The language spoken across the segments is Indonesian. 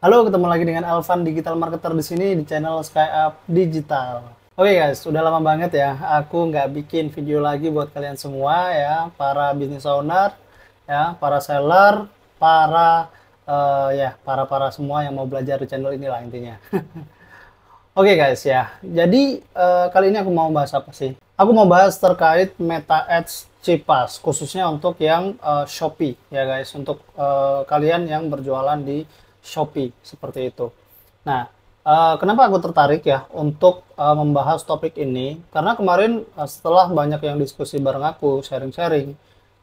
Halo, ketemu lagi dengan Alvan Digital Marketer di sini di channel SkyUp Digital. Oke guys, udah lama banget ya aku nggak bikin video lagi buat kalian semua ya, para business owner, ya, para seller, para semua yang mau belajar di channel inilah intinya. Oke guys ya, jadi kali ini aku mau bahas apa sih? Aku mau bahas terkait Meta Ads Cipas, khususnya untuk yang Shopee ya guys, untuk kalian yang berjualan di Shopee seperti itu. Nah, kenapa aku tertarik ya untuk membahas topik ini? Karena kemarin setelah banyak yang diskusi bareng aku, sharing-sharing,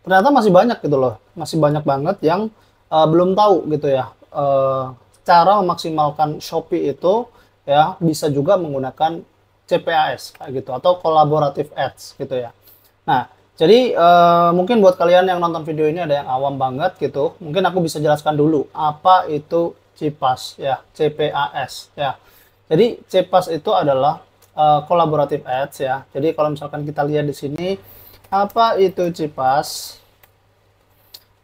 ternyata masih banyak gitu loh, masih banyak banget yang belum tahu gitu ya, cara memaksimalkan Shopee itu ya bisa juga menggunakan CPAS kayak gitu atau collaborative ads gitu ya. Nah, jadi mungkin buat kalian yang nonton video ini ada yang awam banget gitu, mungkin aku bisa jelaskan dulu apa itu CPAS ya, CPAS ya. Jadi CPAS itu adalah collaborative ads ya. Jadi kalau misalkan kita lihat di sini apa itu CPAS?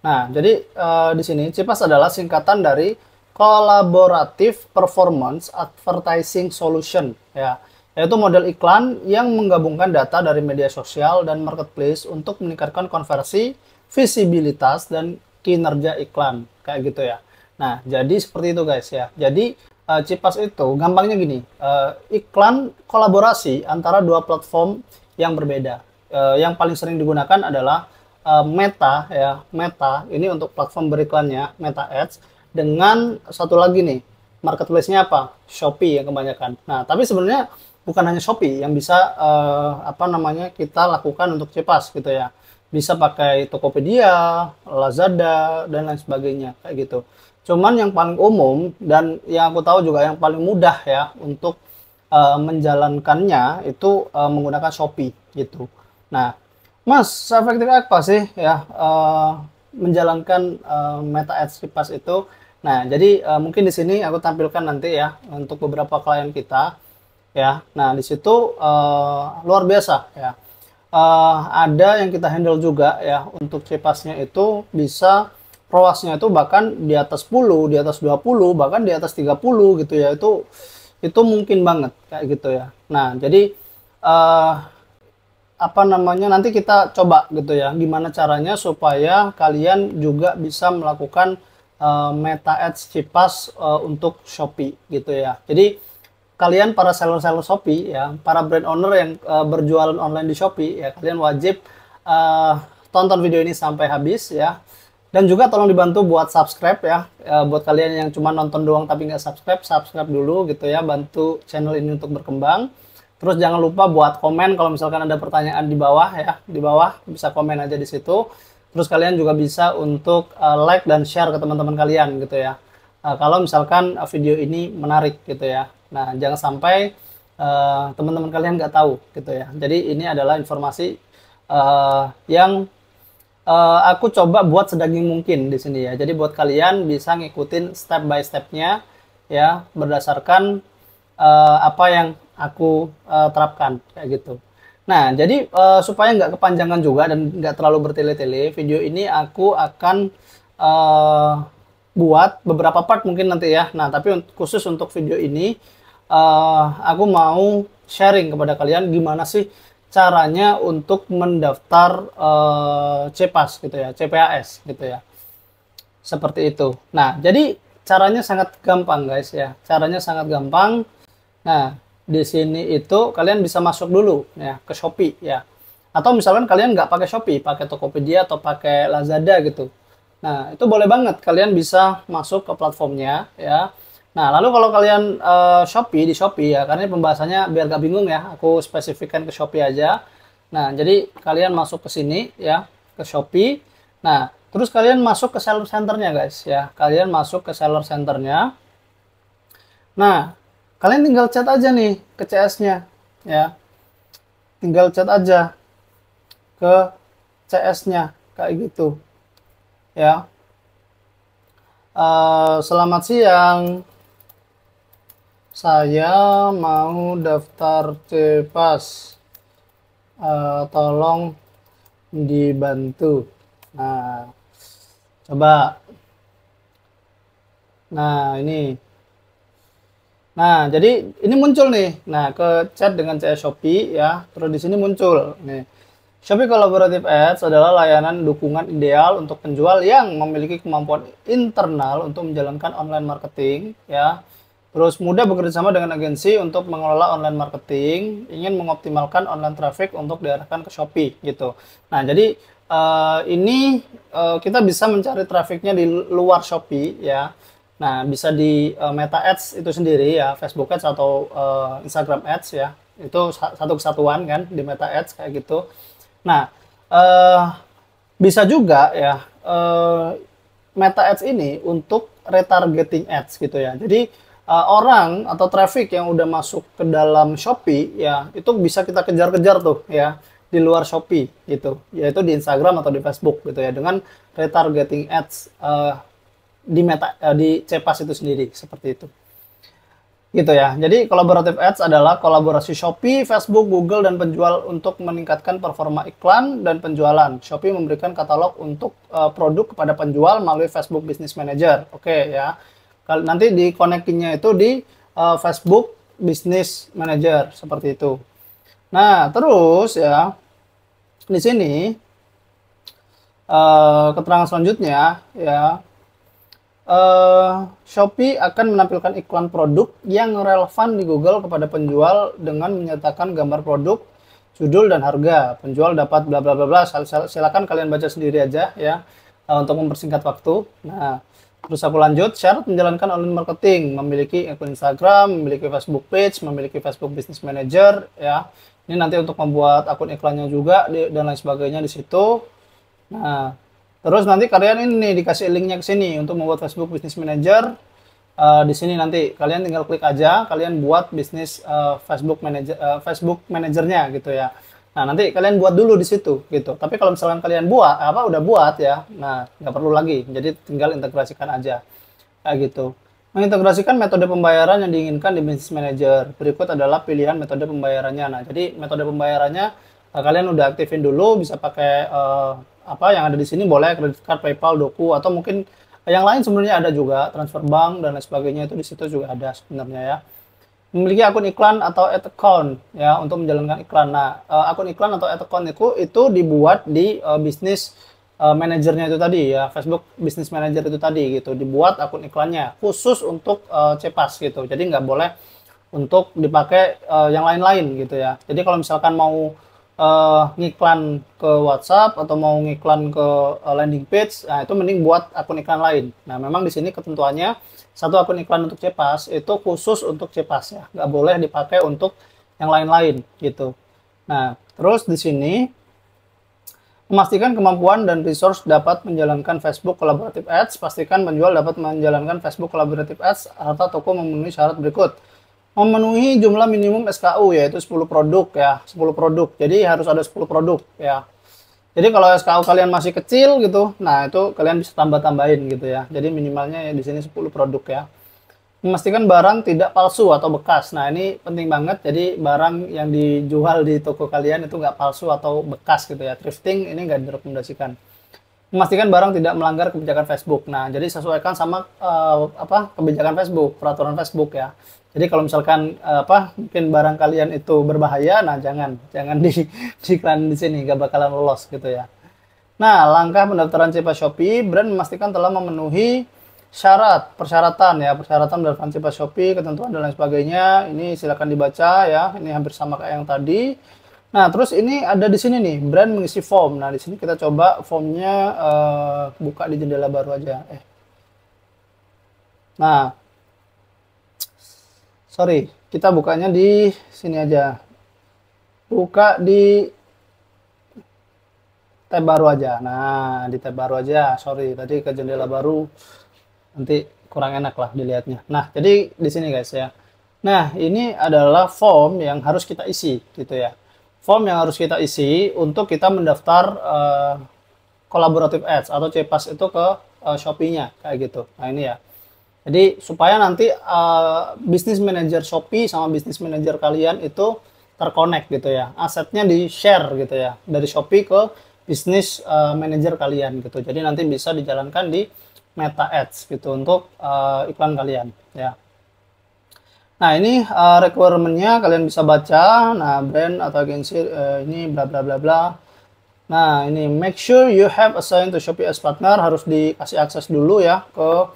Nah, jadi di sini CPAS adalah singkatan dari Collaborative Performance Advertising Solution, ya, yaitu model iklan yang menggabungkan data dari media sosial dan marketplace untuk meningkatkan konversi, visibilitas, dan kinerja iklan, kayak gitu ya. Nah, jadi seperti itu guys ya. Jadi CPAS itu gampangnya gini, iklan kolaborasi antara dua platform yang berbeda. Yang paling sering digunakan adalah Meta ya, Meta ini untuk platform beriklannya, Meta Ads, dengan satu lagi nih, marketplace-nya apa? Shopee yang kebanyakan. Nah, tapi sebenarnya bukan hanya Shopee yang bisa kita lakukan untuk CPAS gitu ya. Bisa pakai Tokopedia, Lazada, dan lain sebagainya kayak gitu. Cuman yang paling umum dan yang aku tahu juga yang paling mudah ya untuk menjalankannya itu menggunakan Shopee gitu. Nah, Mas, seefektif apa sih ya menjalankan Meta Ads Kipas itu? Nah, jadi mungkin di sini aku tampilkan nanti ya untuk beberapa klien kita ya. Nah, di situ luar biasa ya. Ada yang kita handle juga ya untuk Cipasnya itu bisa ROAS-nya itu bahkan di atas 10, di atas 20, bahkan di atas 30 gitu ya. Itu mungkin banget kayak gitu ya. Nah, jadi eh, nanti kita coba gitu ya gimana caranya supaya kalian juga bisa melakukan Meta Ads Cipas untuk Shopee gitu ya. Jadi kalian para seller-seller Shopee ya, para brand owner yang berjualan online di Shopee ya, kalian wajib uh, tonton video ini sampai habis ya. Dan juga tolong dibantu buat subscribe ya. Buat kalian yang cuma nonton doang tapi nggak subscribe, subscribe dulu gitu ya, bantu channel ini untuk berkembang. Terus jangan lupa buat komen kalau misalkan ada pertanyaan di bawah ya, di bawah bisa komen aja di situ. Terus kalian juga bisa untuk like dan share ke teman-teman kalian gitu ya. Kalau misalkan video ini menarik gitu ya. Nah, jangan sampai teman-teman kalian nggak tahu gitu ya. Jadi ini adalah informasi yang aku coba buat sedaging mungkin di sini ya. Jadi buat kalian bisa ngikutin step by stepnya ya berdasarkan apa yang aku terapkan kayak gitu. Nah, jadi supaya nggak kepanjangan juga dan nggak terlalu bertele-tele, video ini aku akan uh, buat beberapa part mungkin nanti ya. Nah, tapi khusus untuk video ini, aku mau sharing kepada kalian gimana sih caranya untuk mendaftar CPAS gitu ya, CPAS gitu ya. Seperti itu. Nah, jadi caranya sangat gampang guys ya. Caranya sangat gampang. Nah, di sini itu kalian bisa masuk dulu ya ke Shopee ya. Atau misalkan kalian nggak pakai Shopee, pakai Tokopedia atau pakai Lazada gitu. Nah, itu boleh banget kalian bisa masuk ke platformnya ya. Nah, lalu kalau kalian Shopee di Shopee ya, karena ini pembahasannya biar gak bingung ya, aku spesifikkan ke Shopee aja. Nah, jadi kalian masuk ke sini ya, ke Shopee. Nah, terus kalian masuk ke seller centernya guys ya. Kalian masuk ke seller centernya. Nah, kalian tinggal chat aja nih ke CS-nya ya. Tinggal chat aja ke CS-nya kayak gitu ya. Selamat siang. Saya mau daftar CPAS. Tolong dibantu. Nah, coba Nah, ini. Nah, jadi ini muncul nih. Nah, ke chat dengan CS Shopee ya. Terus di sini muncul nih. Shopee Collaborative Ads adalah layanan dukungan ideal untuk penjual yang memiliki kemampuan internal untuk menjalankan online marketing ya. Terus mudah bekerjasama dengan agensi untuk mengelola online marketing, ingin mengoptimalkan online traffic untuk diarahkan ke Shopee gitu. Nah, jadi ini kita bisa mencari trafficnya di luar Shopee ya. Nah, bisa di Meta Ads itu sendiri ya, Facebook Ads atau Instagram Ads ya. Itu satu kesatuan kan di Meta Ads kayak gitu. Nah, eh, bisa juga ya Meta Ads ini untuk retargeting ads gitu ya. Jadi orang atau traffic yang udah masuk ke dalam Shopee ya itu bisa kita kejar-kejar tuh ya di luar Shopee gitu, yaitu di Instagram atau di Facebook gitu ya dengan retargeting ads di di Cepas itu sendiri seperti itu. Gitu ya. Jadi collaborative ads adalah kolaborasi Shopee, Facebook, Google, dan penjual untuk meningkatkan performa iklan dan penjualan. Shopee memberikan katalog untuk produk kepada penjual melalui Facebook Business Manager. Oke ya. Nanti di connectingnya itu di Facebook Business Manager seperti itu. Nah, terus ya di sini keterangan selanjutnya ya. Shopee akan menampilkan iklan produk yang relevan di Google kepada penjual dengan menyertakan gambar produk, judul dan harga. Penjual dapat bla bla bla bla. Silakan kalian baca sendiri aja ya untuk mempersingkat waktu. Nah, terus aku lanjut. Syarat menjalankan online marketing: memiliki akun Instagram, memiliki Facebook page, memiliki Facebook Business Manager ya. Ini nanti untuk membuat akun iklannya juga dan lain sebagainya di situ. Nah, terus nanti kalian ini dikasih linknya ke sini untuk membuat Facebook Business Manager. Di sini nanti kalian tinggal klik aja, kalian buat bisnis Facebook Manajernya gitu ya. Nah, nanti kalian buat dulu di situ gitu. Tapi kalau misalkan kalian udah buat ya, nah nggak perlu lagi. Jadi tinggal integrasikan aja kayak gitu. Mengintegrasikan metode pembayaran yang diinginkan di Business Manager. Berikut adalah pilihan metode pembayarannya. Nah, jadi metode pembayarannya kalian udah aktifin dulu, bisa pakai apa yang ada di sini, boleh kredit card, PayPal, Doku, atau mungkin yang lain sebenarnya ada juga, transfer bank dan lain sebagainya itu di situ juga ada sebenarnya ya. Memiliki akun iklan atau ad account ya untuk menjalankan iklan. Nah, akun iklan atau ad account itu dibuat di bisnis manajernya itu tadi ya, Facebook Business Manager itu tadi gitu, dibuat akun iklannya khusus untuk Cepas gitu. Jadi nggak boleh untuk dipakai yang lain-lain gitu ya. Jadi kalau misalkan mau ngiklan ke WhatsApp atau mau ngiklan ke landing page, nah itu mending buat akun iklan lain. Nah, memang di sini ketentuannya satu akun iklan untuk Cepas itu khusus untuk Cepas ya, nggak boleh dipakai untuk yang lain-lain gitu. Nah, terus di sini memastikan kemampuan dan resource dapat menjalankan Facebook Collaborative Ads. Pastikan penjual dapat menjalankan Facebook Collaborative Ads serta toko memenuhi syarat berikut. Memenuhi jumlah minimum SKU yaitu 10 produk ya, 10 produk. Jadi harus ada 10 produk ya. Jadi kalau SKU kalian masih kecil gitu, nah itu kalian bisa tambah-tambahin gitu ya. Jadi minimalnya ya di sini 10 produk ya. Memastikan barang tidak palsu atau bekas. Nah, ini penting banget. Jadi barang yang dijual di toko kalian itu nggak palsu atau bekas gitu ya. Thrifting ini nggak direkomendasikan. Memastikan barang tidak melanggar kebijakan Facebook. Nah, jadi sesuaikan sama kebijakan Facebook, peraturan Facebook ya. Jadi kalau misalkan mungkin barang kalian itu berbahaya, nah jangan di iklan di sini, nggak bakalan lolos gitu ya. Nah, langkah pendaftaran Cepas Shopee, brand memastikan telah memenuhi persyaratan pendaftaran Cepas Shopee, ketentuan dan lain sebagainya. Ini silakan dibaca ya. Ini hampir sama kayak yang tadi. Nah, terus ini ada di sini nih, brand mengisi form. Nah, di sini kita coba formnya buka di jendela baru aja. Nah, sorry, kita bukanya di sini aja. Buka di tab baru aja. Nah, di tab baru aja. Sorry, tadi ke jendela baru. Nanti kurang enak lah dilihatnya. Nah, jadi di sini guys ya. Nah, ini adalah form yang harus kita isi gitu ya. Form yang harus kita isi untuk kita mendaftar collaborative ads atau Cepas itu ke Shopee-nya kayak gitu. Nah, ini ya. Jadi supaya nanti business manager Shopee sama business manager kalian itu terkonek gitu ya. Asetnya di-share gitu ya. Dari Shopee ke business manager kalian gitu. Jadi nanti bisa dijalankan di Meta Ads gitu untuk iklan kalian ya. Nah, ini requirement-nya kalian bisa baca. Nah, brand atau agensi ini bla bla bla bla. Nah, ini make sure you have assigned to Shopee as partner, harus dikasih akses dulu ya ke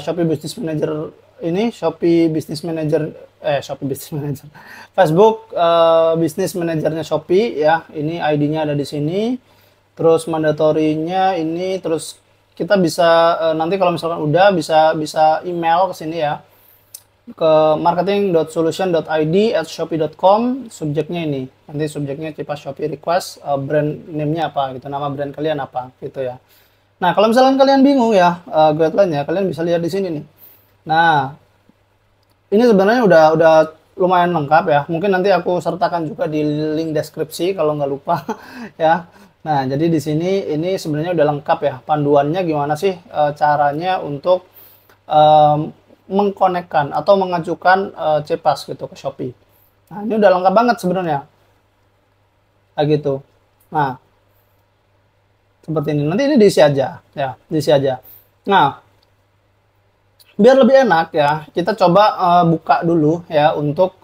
Shopee Business Manager ini, Shopee Business Manager Shopee Business Manager. Facebook Business Manajernya Shopee ya. Ini ID-nya ada di sini. Terus mandatorinya ini, terus kita bisa nanti kalau misalkan udah bisa email ke sini ya, ke marketing.solution.id@shopee.com. Subjeknya ini, nanti subjeknya Cipas Shopee request, brand name-nya apa gitu, nama brand kalian apa gitu ya. Nah, kalau misalkan kalian bingung ya guideline-nya, kalian bisa lihat di sini nih. Nah, ini sebenarnya udah lumayan lengkap ya. Mungkin nanti aku sertakan juga di link deskripsi kalau nggak lupa ya. Nah, jadi di sini ini sebenarnya udah lengkap ya panduannya gimana sih caranya untuk mengkonekkan atau mengajukan Cipas gitu ke Shopee. Nah, ini udah lengkap banget sebenarnya. Kayak gitu. Nah, seperti ini. Nanti ini diisi aja ya, diisi aja. Nah, biar lebih enak ya, kita coba buka dulu ya untuk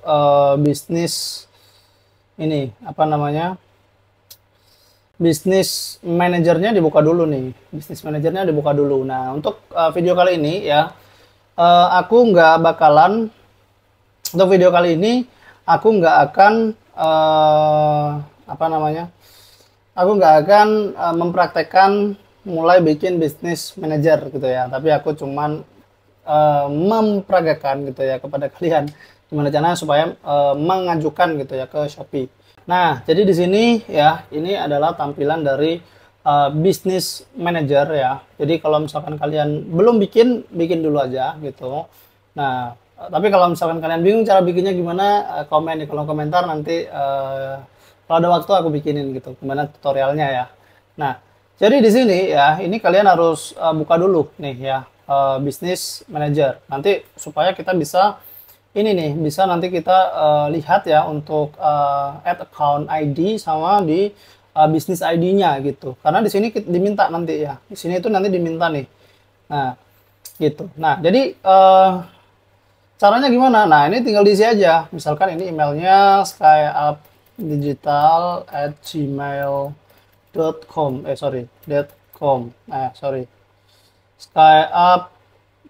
bisnis ini, apa namanya? Bisnis manajernya dibuka dulu nih. Bisnis manajernya dibuka dulu. Nah, untuk video kali ini ya, aku nggak bakalan, untuk video kali ini aku nggak akan apa namanya, aku nggak akan mempraktekkan mulai bikin bisnis manager gitu ya, tapi aku cuman memperagakan gitu ya kepada kalian gimana caranya supaya mengajukan gitu ya ke Shopee. Nah, jadi di sini ya, ini adalah tampilan dari bisnis manager ya. Jadi kalau misalkan kalian belum bikin dulu aja gitu. Nah, tapi kalau misalkan kalian bingung cara bikinnya gimana, komen di kolom komentar, nanti kalau ada waktu aku bikinin gitu, gimana tutorialnya ya. Nah, jadi di sini ya, ini kalian harus buka dulu nih ya, bisnis manager. Nanti supaya kita bisa ini nih, bisa nanti kita lihat ya untuk add account ID sama di bisnis ID-nya gitu. Karena di sini diminta nanti ya. Di sini itu nanti diminta nih. Nah, gitu. Nah, jadi caranya gimana? Nah, ini tinggal diisi aja. Misalkan ini emailnya skyupdigital@gmail.com. .com. Sorry. Skyup,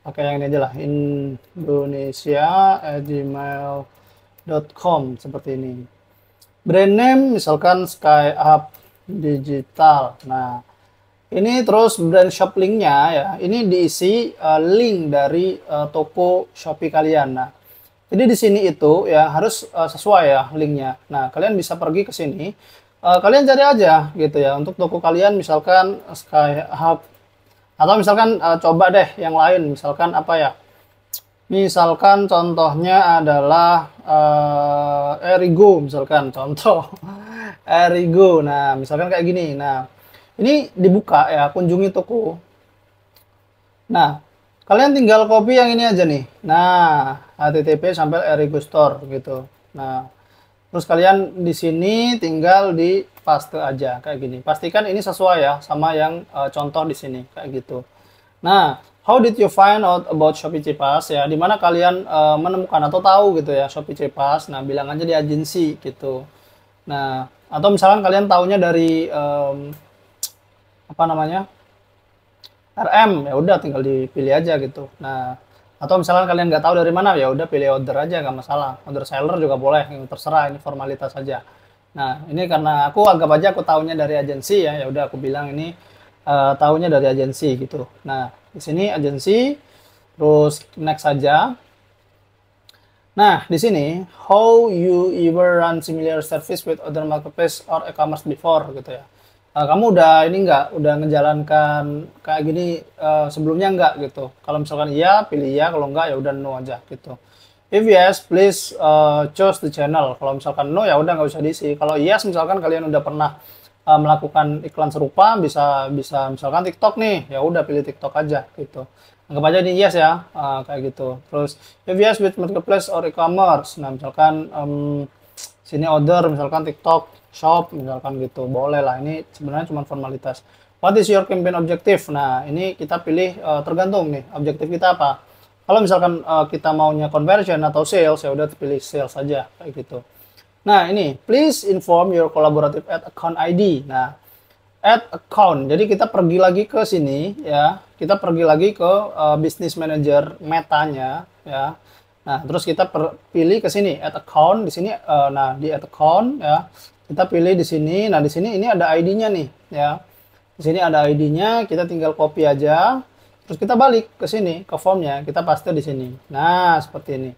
pakai yang ini aja lah, indonesia@gmail.com, seperti ini. Brand name misalkan Skyup Digital. Nah, ini terus brand shop linknya ya, ini diisi link dari toko Shopee kalian. Nah, jadi di sini itu ya harus sesuai ya linknya. Nah, kalian bisa pergi ke sini, kalian cari aja gitu ya untuk toko kalian, misalkan Skyup, atau misalkan coba deh yang lain, misalkan apa ya, misalkan contohnya adalah Erigo, misalkan contoh Erigo. Nah, misalkan kayak gini. Nah, ini dibuka ya, kunjungi toko. Nah, kalian tinggal copy yang ini aja nih. Nah, http sampai Erigo Store gitu. Nah, terus kalian di sini tinggal di paste aja kayak gini. Pastikan ini sesuai ya sama yang contoh di sini kayak gitu. Nah, how did you find out about Shopee Cipas ya? Dimana kalian menemukan atau tahu gitu ya Shopee Cipas? Nah, bilang aja di agensi gitu. Nah, atau misalkan kalian taunya dari apa namanya, RM, ya udah tinggal dipilih aja gitu. Nah, atau misalkan kalian nggak tahu dari mana, ya udah pilih order aja, nggak masalah. Order seller juga boleh, terserah, ini formalitas saja. Nah, ini karena aku anggap aja aku taunya dari agensi ya, ya udah aku bilang ini taunya dari agensi gitu. Nah, di sini agensi, terus next saja. Nah, di sini how you ever run similar service with other marketplace or e-commerce before gitu ya. Kamu udah ini enggak, udah menjalankan kayak gini sebelumnya enggak gitu. Kalau misalkan iya, pilih iya, kalau enggak ya udah no aja gitu. If yes, please choose the channel. Kalau misalkan no, ya udah nggak usah diisi. Kalau yes, misalkan kalian udah pernah melakukan iklan serupa, bisa misalkan TikTok nih, ya udah pilih TikTok aja gitu. Anggap aja ini yes ya, kayak gitu. Terus if yes with marketplace or e-commerce. Nah, misalkan sini order, misalkan TikTok Shop, misalkan gitu, boleh lah. Ini sebenarnya cuma formalitas. What is your campaign objective? Nah, ini kita pilih tergantung nih objektif kita apa. Kalau misalkan kita maunya conversion atau sales, ya udah pilih sales saja kayak gitu. Nah, ini please inform your collaborative ad account ID. Nah, add account. Jadi kita pergi lagi ke sini ya. Kita pergi lagi ke business manager metanya ya. Nah, terus kita pilih ke sini add account di sini. Nah, di add account ya. Kita pilih di sini. Nah, di sini ini ada ID-nya nih ya. Di sini ada ID-nya, kita tinggal copy aja. Terus kita balik ke sini, ke formnya, kita paste di sini. Nah, seperti ini.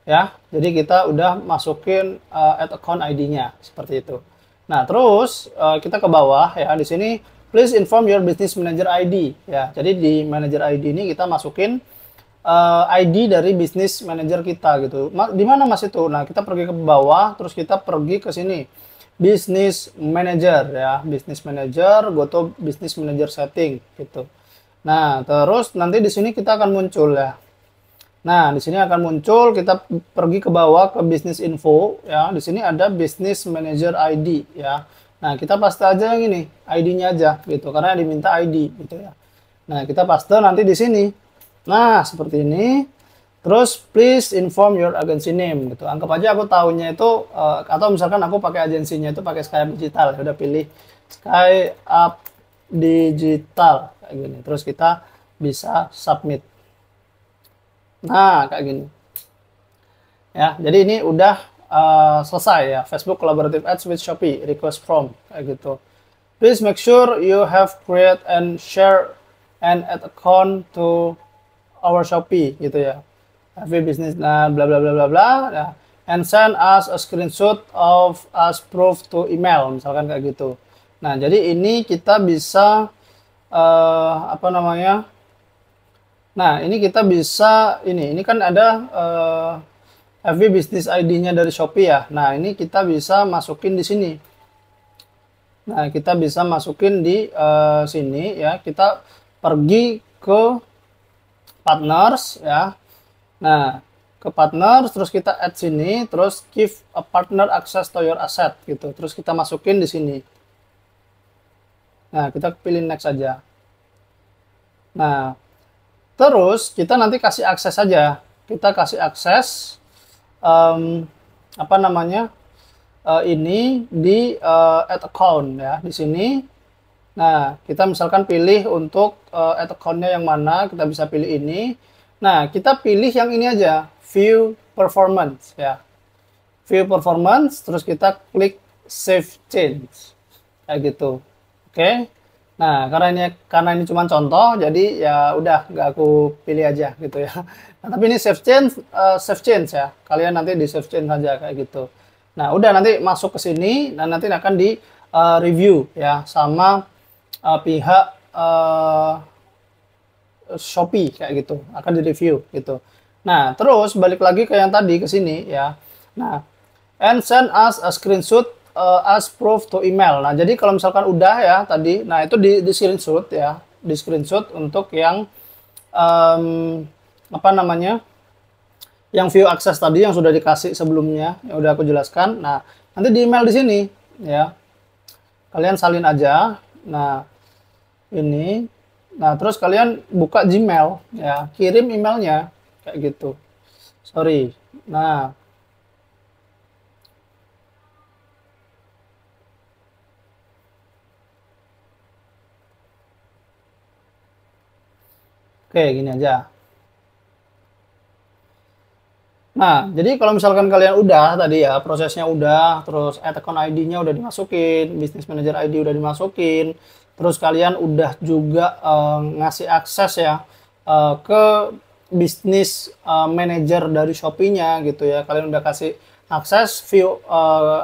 Ya, jadi kita udah masukin add account ID-nya, seperti itu. Nah, terus kita ke bawah ya, di sini please inform your business manager ID ya. Jadi di manager ID ini kita masukin ID dari business manager kita gitu. Di mana Mas itu? Nah, kita pergi ke bawah, terus kita pergi ke sini. Business manager ya, business manager, go to business manager setting gitu. Nah, terus nanti di sini kita akan muncul ya. Nah, di sini akan muncul, kita pergi ke bawah ke business info ya. Di sini ada business manager ID ya. Nah, kita paste aja yang ini, ID-nya aja gitu karena diminta ID gitu ya. Nah, kita paste nanti di sini. Nah, seperti ini. Terus please inform your agency name gitu. Anggap aja aku tahunya itu atau misalkan aku pakai agensinya itu pakai SkyUp Digital. Ya udah pilih SkyUp Digital kayak gini. Terus kita bisa submit. Nah, kayak gini. Ya, jadi ini udah selesai ya. Facebook Collaborative Ads with Shopee request from kayak gitu. Please make sure you have create and share an ad account to our Shopee gitu ya. FB business nah bla bla bla bla bla ya. And send us a screenshot of as proof to email misalkan kayak gitu. Nah, jadi ini kita bisa apa namanya? Nah, ini kita bisa ini kan ada FB business ID-nya dari Shopee ya. Nah, ini kita bisa masukin di sini. Nah, kita bisa masukin di sini ya. Kita pergi ke partners ya. Nah, ke partner, terus kita add sini, terus give a partner access to your asset gitu. Terus kita masukin di sini. Nah, kita pilih next aja. Nah, terus kita nanti kasih akses saja. Kita kasih akses apa namanya? Ini di add account ya, di sini. Nah, kita misalkan pilih untuk add account-nya yang mana, kita bisa pilih ini. Nah, kita pilih yang ini aja, view performance ya. View performance, terus kita klik save change. Kayak gitu. Oke. Nah, karena ini cuma contoh, jadi ya udah nggak aku pilih aja gitu ya. Nah, tapi ini save change ya. Kalian nanti di save change saja kayak gitu. Nah, udah nanti masuk ke sini dan nanti akan di review ya sama pihak Shopee kayak gitu, akan direview gitu. Nah, terus balik lagi ke yang tadi ke sini ya. Nah, and send us a screenshot as proof to email. Nah, jadi kalau misalkan udah ya tadi, nah itu di screenshot ya, di screenshot untuk yang apa namanya? Yang view akses tadi yang sudah dikasih sebelumnya, yang udah aku jelaskan. Nah, nanti di email di sini ya. Kalian salin aja. Nah, ini. Nah, terus kalian buka Gmail ya, kirim emailnya kayak gitu. Sorry. Nah, oke, gini aja. Nah, jadi kalau misalkan kalian udah tadi ya, prosesnya udah, terus add account ID-nya udah dimasukin, business manager ID udah dimasukin, terus kalian udah juga ngasih akses ya ke business manager dari Shopee-nya gitu ya. Kalian udah kasih akses view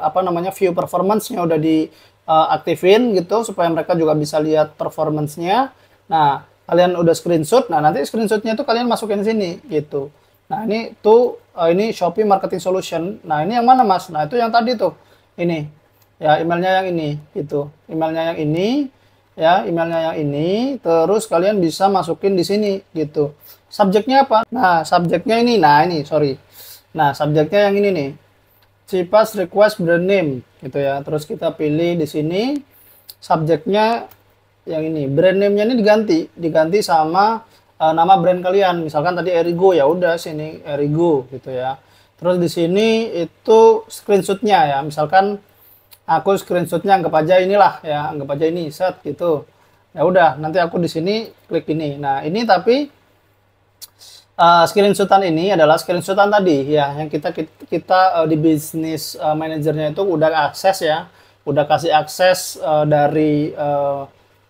apa namanya view performance-nya udah diaktifin gitu supaya mereka juga bisa lihat performance-nya. Nah, kalian udah screenshot. Nah, nanti screenshot-nya tuh kalian masukin sini gitu. Nah, ini tuh ini Shopee Marketing Solution. Nah, ini yang mana, Mas? Nah, itu yang tadi tuh. Ini. Ya, emailnya yang ini gitu. Emailnya yang ini ya, emailnya yang ini. Terus kalian bisa masukin di sini gitu. Subjeknya apa? Nah, subjeknya ini. Nah, ini, sorry. Nah, subjeknya yang ini nih. CPAS request brand name gitu ya. Terus kita pilih di sini subjeknya yang ini brand name-nya ini diganti sama nama brand kalian. Misalkan tadi Erigo, ya udah sini Erigo gitu ya. Terus di sini itu screenshotnya ya. Misalkan aku screenshotnya anggap aja inilah ya, anggap aja ini set gitu. Ya udah, nanti aku di sini klik ini. Nah, ini tapi screenshotan ini adalah screenshotan tadi ya yang kita di bisnis manajernya itu udah akses ya, udah kasih akses dari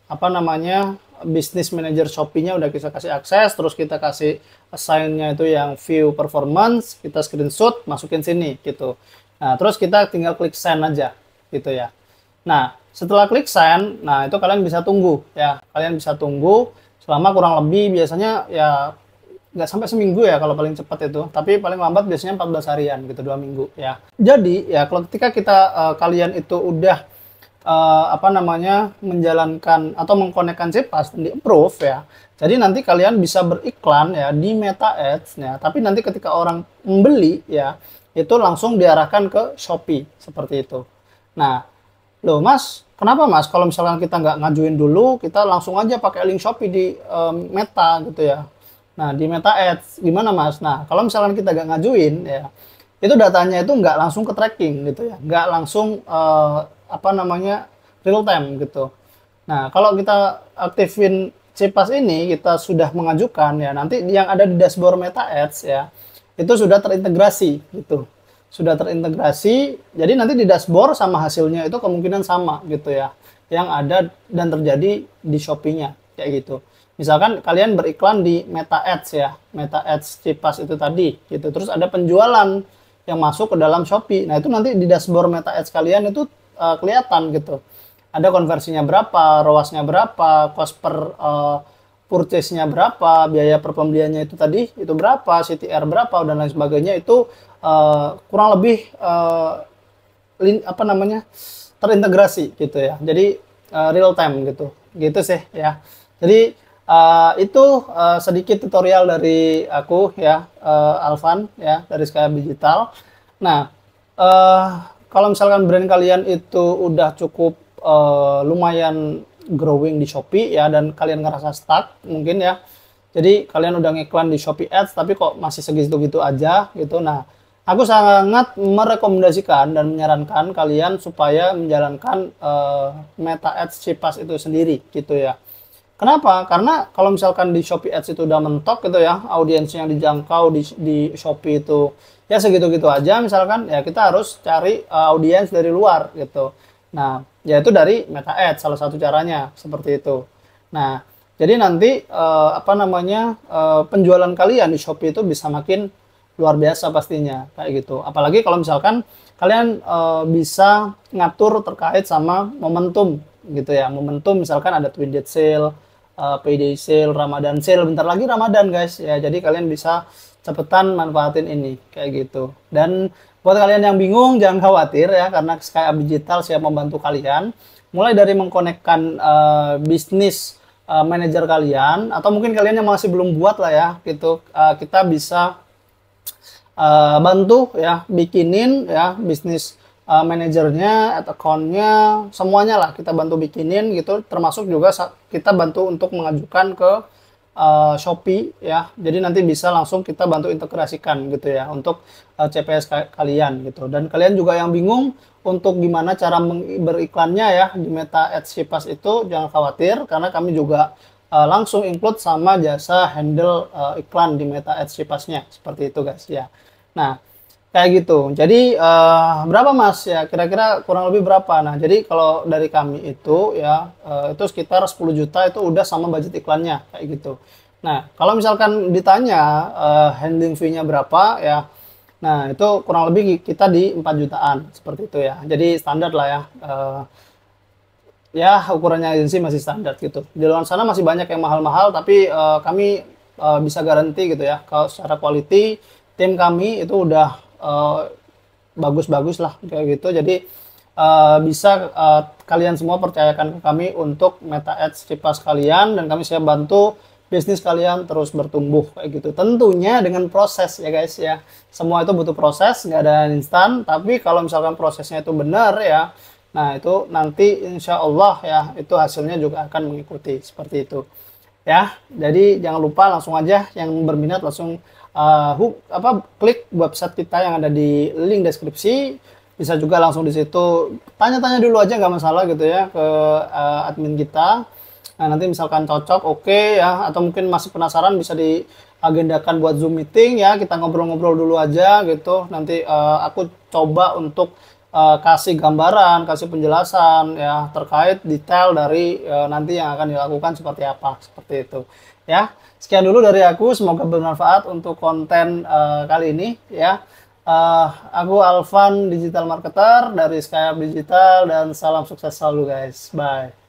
apa namanya bisnis manager Shopee-nya udah kita kasih akses, terus kita kasih assign-nya itu yang view performance, kita screenshot masukin sini gitu. Nah, terus kita tinggal klik send aja gitu ya. Nah, setelah klik send, nah itu kalian bisa tunggu ya, kalian bisa tunggu selama kurang lebih biasanya ya nggak sampai seminggu ya kalau paling cepat itu, tapi paling lambat biasanya 14 harian gitu, 2 minggu ya. Jadi ya kalau ketika kita kalian itu udah apa namanya menjalankan atau mengkonekkan CPAS dan di approve ya, jadi nanti kalian bisa beriklan ya di Meta Ads ya, tapi nanti ketika orang membeli ya itu langsung diarahkan ke Shopee seperti itu. Nah, loh Mas, kenapa Mas kalau misalkan kita nggak ngajuin dulu, kita langsung aja pakai link Shopee di Meta gitu ya. Nah, di Meta Ads gimana Mas? Nah, kalau misalkan kita nggak ngajuin ya, itu datanya itu nggak langsung ke tracking gitu ya, nggak langsung apa namanya real time gitu. Nah, kalau kita aktifin CPAS ini, kita sudah mengajukan ya, nanti yang ada di dashboard Meta Ads ya, itu sudah terintegrasi gitu. Sudah terintegrasi, jadi nanti di dashboard sama hasilnya itu kemungkinan sama gitu ya, yang ada dan terjadi di Shopee-nya kayak gitu. Misalkan kalian beriklan di Meta Ads ya, Meta Ads CPAS itu tadi gitu. Terus ada penjualan yang masuk ke dalam Shopee. Nah, itu nanti di dashboard Meta Ads kalian itu kelihatan gitu. Ada konversinya berapa, ROAS-nya berapa, cost per purchase-nya berapa, biaya per pembeliannya itu tadi itu berapa, CTR berapa dan lain sebagainya, itu kurang lebih apa namanya terintegrasi gitu ya. Jadi real time gitu. Gitu sih ya. Jadi itu sedikit tutorial dari aku ya, Alvan ya, dari Skaya Digital. Nah, kalau misalkan brand kalian itu udah cukup lumayan growing di Shopee ya, dan kalian ngerasa stuck mungkin ya, jadi kalian udah ngiklan di Shopee Ads tapi kok masih segitu-gitu aja gitu. Nah, aku sangat merekomendasikan dan menyarankan kalian supaya menjalankan Meta Ads CPAS itu sendiri gitu ya. Kenapa? Karena kalau misalkan di Shopee Ads itu udah mentok gitu ya, audiens yang dijangkau di Shopee itu ya segitu-gitu aja misalkan, ya kita harus cari audiens dari luar gitu. Nah, yaitu dari Meta Ads salah satu caranya seperti itu. Nah, jadi nanti apa namanya penjualan kalian di Shopee itu bisa makin luar biasa pastinya kayak gitu. Apalagi kalau misalkan kalian bisa ngatur terkait sama momentum gitu ya. Momentum misalkan ada Twin Dead Sale, payday sale, Ramadan sale, bentar lagi Ramadan guys ya. Jadi kalian bisa cepetan manfaatin ini kayak gitu. Dan buat kalian yang bingung jangan khawatir ya, karena Skaya Digital siap membantu kalian mulai dari mengkonekkan bisnis manajer kalian, atau mungkin kalian yang masih belum buat lah ya gitu, kita bisa bantu ya bikinin ya bisnis manajernya, account-nya, semuanya lah kita bantu bikinin gitu, termasuk juga kita bantu untuk mengajukan ke Shopee ya. Jadi nanti bisa langsung kita bantu integrasikan gitu ya untuk CPS kalian gitu. Dan kalian juga yang bingung untuk gimana cara beriklannya ya di Meta Ads CPAS itu, jangan khawatir karena kami juga langsung include sama jasa handle iklan di Meta Ads CPAS-nya seperti itu guys ya. Nah, kayak gitu. Jadi berapa Mas ya? Kira-kira kurang lebih berapa? Nah, jadi kalau dari kami itu ya itu sekitar 10 juta itu udah sama budget iklannya kayak gitu. Nah, kalau misalkan ditanya handling fee-nya berapa ya. Nah, itu kurang lebih kita di 4 jutaan seperti itu ya. Jadi standar lah ya. Ya ukurannya agensi masih standar gitu. Di luar sana masih banyak yang mahal-mahal, tapi kami bisa garansi gitu ya. Kalau secara quality tim kami itu udah bagus-bagus lah kayak gitu. Jadi bisa kalian semua percayakan ke kami untuk Meta Ads CPAS kalian, dan kami siap bantu bisnis kalian terus bertumbuh kayak gitu. Tentunya dengan proses ya guys ya. Semua itu butuh proses, nggak ada instan. Tapi kalau misalkan prosesnya itu benar ya, Nah, itu nanti insya Allah ya, itu hasilnya juga akan mengikuti seperti itu. Ya, jadi jangan lupa langsung aja yang berminat langsung klik website kita yang ada di link deskripsi. Bisa juga langsung di situ tanya-tanya dulu aja nggak masalah gitu ya ke admin kita. Nah, nanti misalkan cocok, oke ya, atau mungkin masih penasaran bisa diagendakan buat Zoom meeting ya, kita ngobrol-ngobrol dulu aja gitu. Nanti aku coba untuk kasih gambaran, kasih penjelasan ya terkait detail dari nanti yang akan dilakukan seperti apa, seperti itu. Ya, sekian dulu dari aku, semoga bermanfaat untuk konten kali ini ya. Aku Alvan, digital marketer dari Skype Digital, dan salam sukses selalu guys. Bye.